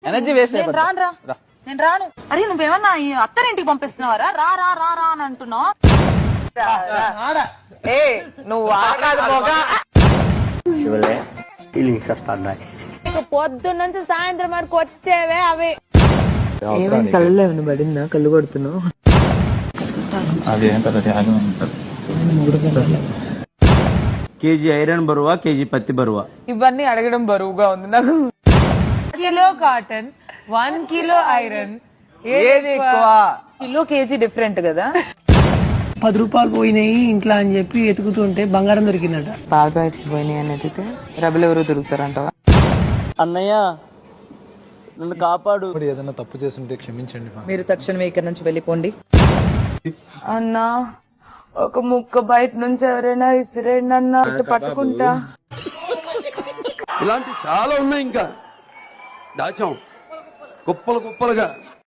Energy waste నేను రాను. అరే నువ్వేమన్నా ఈ అత్తరింటికి పంపిస్తున్నావారా? రా రా రా రా అని అంటున్నావు. నువ్వు పొద్దున్న నుంచి సాయంత్రం వరకు వచ్చేవే అవి. కళ్ళు ఏమైనా పడిందా? కళ్ళు కొడుతున్నావు. కేజీ ఐరన్ బరువా, కేజీ పత్తి బరువా? ఇవన్నీ అడగడం బరువుగా ఉంది నాకు. కిలో కాటన్, 1 కిలో ఐరన్, ఏది ఎక్కువ? కిలో కేజీ డిఫరెంట్ కదా. 10 రూపాయలు పోయినాయి ఇంట్లో అని చెప్పి ఎతుకుతుంటే బంగారం దొరికిందట. పాల ప్యాకెట్లు పోయినాయి అని ఎత్తితే రెబలు ఎవరు దొరుకుతారంట. అన్నయ్య నన్ను కాపాడు. ఏదైనా తప్పు చేస్తుంటే క్షమించండి. మీరు తక్షణమే ఇక్కడ నుంచి వెళ్ళిపోండి. అన్నా ఒక ముక్క బయట నుంచి ఎవరైనా ఇసిరేండి అన్నా, పట్టుకుంటా. ఇలాంటి చాలా ఉన్నాయి, ఇంకా దాచాం కుప్పలు కుప్పలుగా.